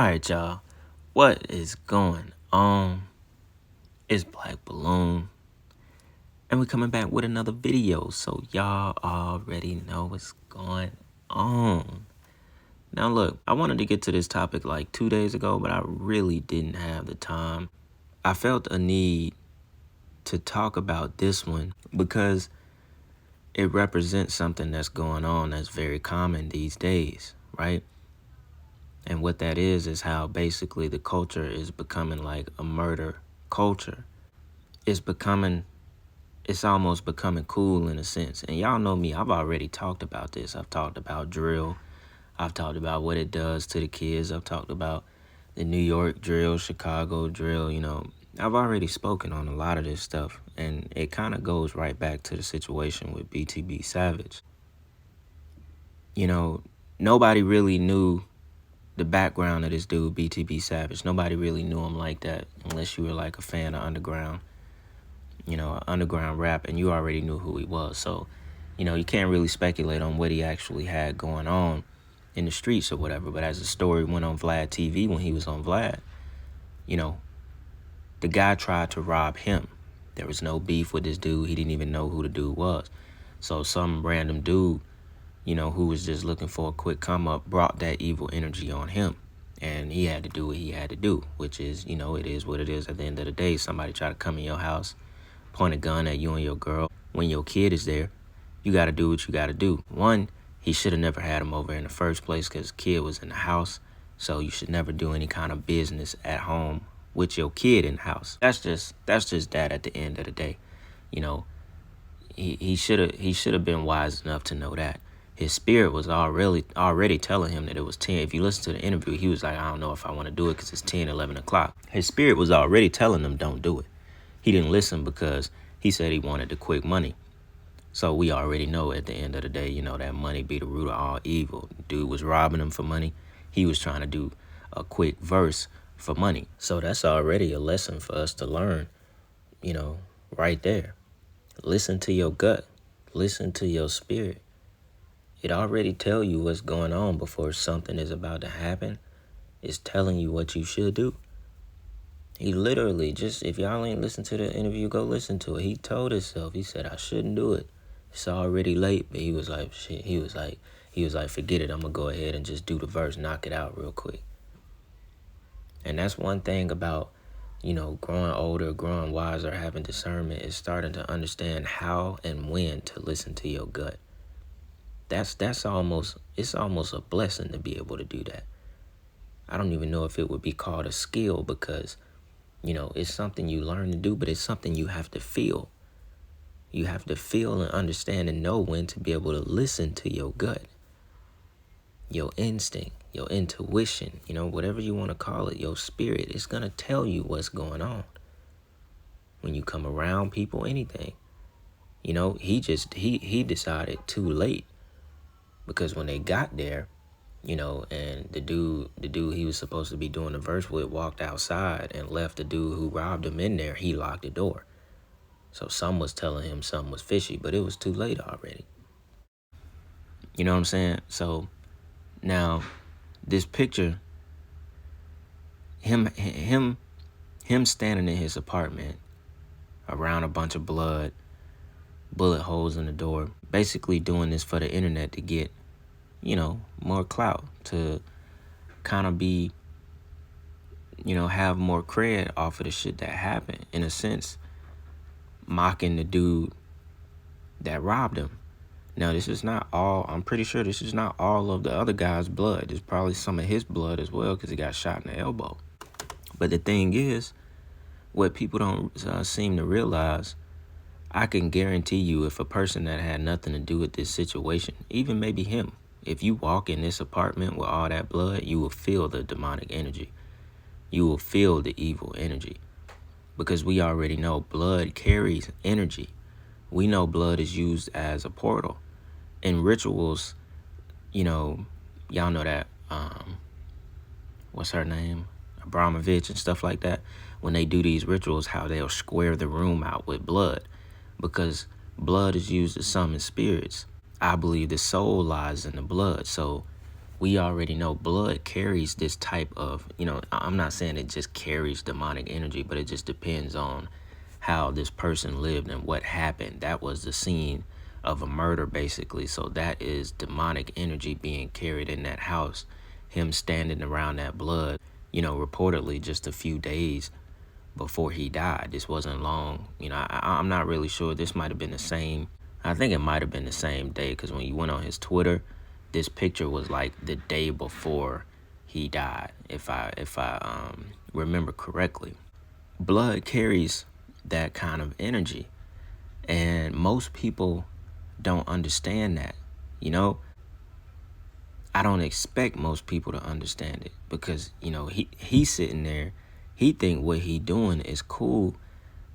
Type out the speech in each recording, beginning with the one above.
Alright, y'all. What is going on? It's Black Balloon. And we're coming back with another video. So y'all already know what's going on. Now look, I wanted to get to this topic like 2 days ago, but I really didn't have the time. I felt a need to talk about this one because it represents something that's going on that's very common these days, right? And what that is how basically the culture is becoming like a murder culture. It's almost becoming cool in a sense. And y'all know me, I've already talked about this. I've talked about drill. I've talked about what it does to the kids. I've talked about the New York drill, Chicago drill, I've already spoken on a lot of this stuff. And it kind of goes right back to the situation with BTB Savage. Nobody really knew the background of this dude, BTB Savage. Nobody really knew him like that unless you were like a fan of underground, underground rap, and you already knew who he was. So, you can't really speculate on what he actually had going on in the streets or whatever. But as the story went on Vlad TV, when he was on Vlad, the guy tried to rob him. There was no beef with this dude. He didn't even know who the dude was. So some random dude, who was just looking for a quick come up, brought that evil energy on him. And he had to do what he had to do, which is, it is what it is. At the end of the day, somebody try to come in your house, point a gun at you and your girl. When your kid is there, you got to do what you got to do. One, he should have never had him over in the first place because the kid was in the house. So you should never do any kind of business at home with your kid in the house. That's just that at the end of the day. He should have been wise enough to know that. His spirit was already telling him that it was 10. If you listen to the interview, he was like, I don't know if I want to do it because it's 10, 11 o'clock. His spirit was already telling him don't do it. He didn't listen because he said he wanted the quick money. So we already know at the end of the day, that money be the root of all evil. Dude was robbing him for money. He was trying to do a quick verse for money. So that's already a lesson for us to learn, right there. Listen to your gut. Listen to your spirit. It already tell you what's going on before something is about to happen. It's telling you what you should do. He literally just, if y'all ain't listened to the interview, go listen to it. He told himself, he said, I shouldn't do it. It's already late. But he was like, shit, he was like, forget it. I'm going to go ahead and just do the verse, knock it out real quick. And that's one thing about, growing older, growing wiser, having discernment, is starting to understand how and when to listen to your gut. It's almost a blessing to be able to do that. I don't even know if it would be called a skill because, it's something you learn to do, but it's something you have to feel. You have to feel and understand and know when to be able to listen to your gut, your instinct, your intuition, whatever you want to call it, your spirit. It's going to tell you what's going on. When you come around people, anything, he decided too late. Because when they got there, and the dude he was supposed to be doing the verse with walked outside and left the dude who robbed him in there, he locked the door. So some was telling him something was fishy, but it was too late already. You know what I'm saying? So now this picture, him standing in his apartment around a bunch of blood, bullet holes in the door, basically doing this for the internet to get, more clout, to kind of be, have more cred off of the shit that happened, in a sense, mocking the dude that robbed him. Now, this is not all, I'm pretty sure this is not all of the other guy's blood. There's probably some of his blood as well because he got shot in the elbow. But the thing is, what people don't seem to realize, I can guarantee you if a person that had nothing to do with this situation, even maybe him, if you walk in this apartment with all that blood, you will feel the demonic energy. You will feel the evil energy. Because we already know blood carries energy. We know blood is used as a portal. In rituals, y'all know that, what's her name? Abramovich and stuff like that. When they do these rituals, how they'll square the room out with blood. Because blood is used to summon spirits. I believe the soul lies in the blood. So we already know blood carries this type of, I'm not saying it just carries demonic energy, but it just depends on how this person lived and what happened. That was the scene of a murder, basically. So that is demonic energy being carried in that house. Him standing around that blood, reportedly just a few days before he died. This wasn't long. I'm not really sure. This might have been the same. I think it might have been the same day, because when you went on his Twitter, this picture was like the day before he died, if I remember correctly. Blood carries that kind of energy, and most people don't understand that. I don't expect most people to understand it, because he's sitting there, he think what he doing is cool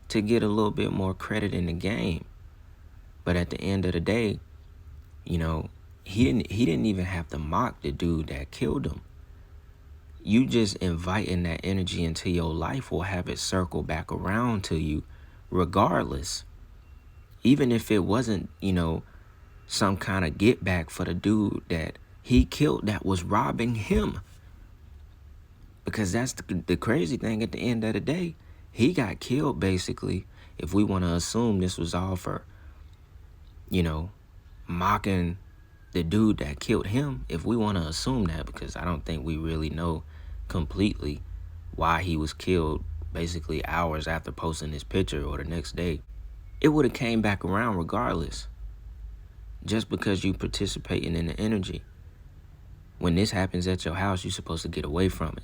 to get a little bit more credit in the game. But at the end of the day, he didn't even have to mock the dude that killed him. You just inviting that energy into your life will have it circle back around to you regardless. Even if it wasn't, some kind of get back for the dude that he killed that was robbing him. Because that's the crazy thing at the end of the day. He got killed, basically, if we want to assume this was all for, mocking the dude that killed him. If we want to assume that, because I don't think we really know completely why he was killed basically hours after posting this picture or the next day. It would have came back around regardless. Just because you participating in the energy. When this happens at your house, you're supposed to get away from it.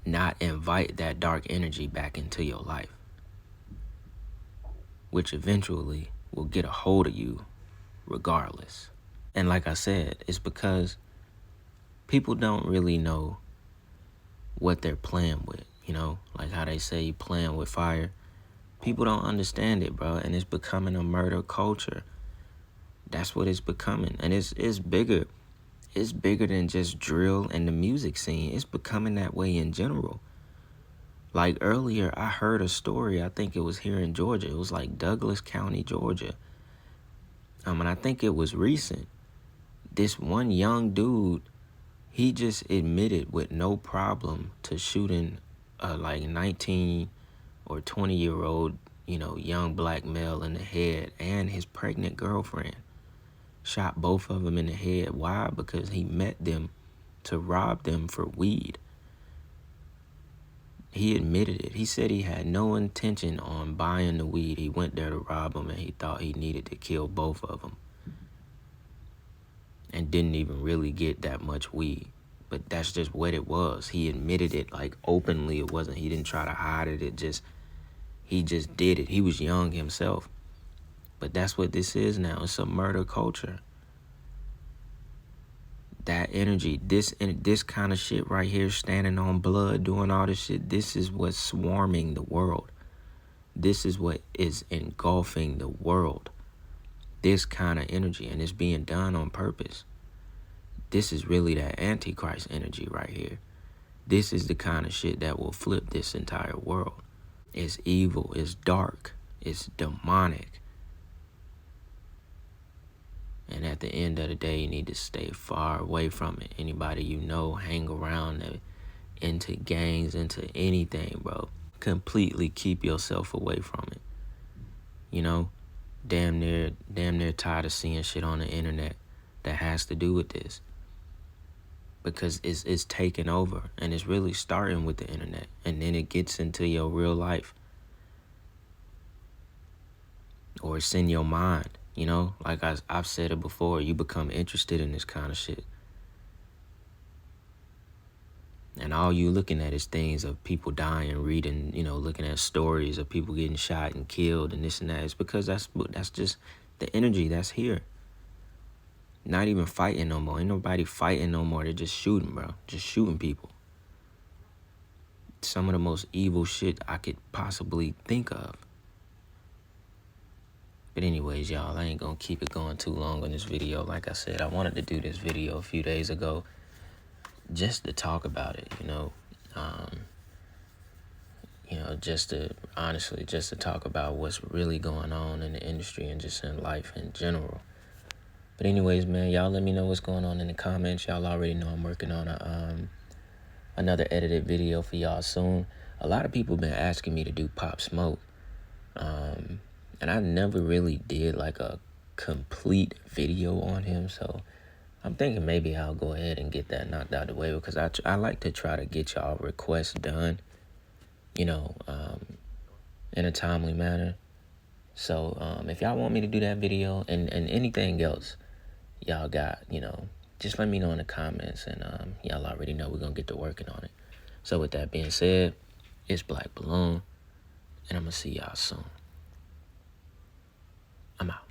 Not invite that dark energy back into your life, which eventually will get a hold of you regardless. And like I said, it's because people don't really know what they're playing with, like how they say you playing with fire. People don't understand it, bro, and it's becoming a murder culture. That's what it's becoming, and it's bigger. It's bigger than just drill and the music scene. It's becoming that way in general. Like earlier, I heard a story, I think it was here in Georgia. It was like Douglas County, Georgia. And I think it was recent. This one young dude, he just admitted with no problem to shooting a like 19 or 20-year-old, young black male in the head, and his pregnant girlfriend. Shot both of them in the head. Why? Because he met them to rob them for weed. He admitted it. He said he had no intention on buying the weed. He went there to rob them, and he thought he needed to kill both of them. And didn't even really get that much weed. But that's just what it was. He admitted it like openly. It wasn't, he didn't try to hide it. He just did it. He was young himself. But that's what this is now. It's a murder culture. That energy, this kind of shit right here, standing on blood, doing all this shit, this is what's swarming the world. This is what is engulfing the world. This kind of energy, and it's being done on purpose. This is really that Antichrist energy right here. This is the kind of shit that will flip this entire world. It's evil, it's dark, it's demonic. And at the end of the day, you need to stay far away from it. Anybody hang around into gangs, into anything, bro. Completely keep yourself away from it. Damn near tired of seeing shit on the internet that has to do with this. Because it's taking over, and it's really starting with the internet, and then it gets into your real life. Or it's in your mind. Like I've said it before, you become interested in this kind of shit. And all you looking at is things of people dying, reading, looking at stories of people getting shot and killed and this and that. It's because that's just the energy that's here. Not even fighting no more. Ain't nobody fighting no more. They're just shooting, bro. Just shooting people. Some of the most evil shit I could possibly think of. But anyways, y'all, I ain't gonna keep it going too long on this video. Like I said, I wanted to do this video a few days ago just to talk about it, just to talk about what's really going on in the industry and just in life in general. But anyways, man, y'all let me know what's going on in the comments. Y'all already know I'm working on another edited video for y'all soon. A lot of people been asking me to do Pop Smoke. And I never really did like a complete video on him, so I'm thinking maybe I'll go ahead and get that knocked out of the way, because I like to try to get y'all requests done, in a timely manner. So if y'all want me to do that video and anything else y'all got, just let me know in the comments, and y'all already know we're gonna get to working on it. So with that being said, it's Black Balloon, and I'm gonna see y'all soon. I'm out.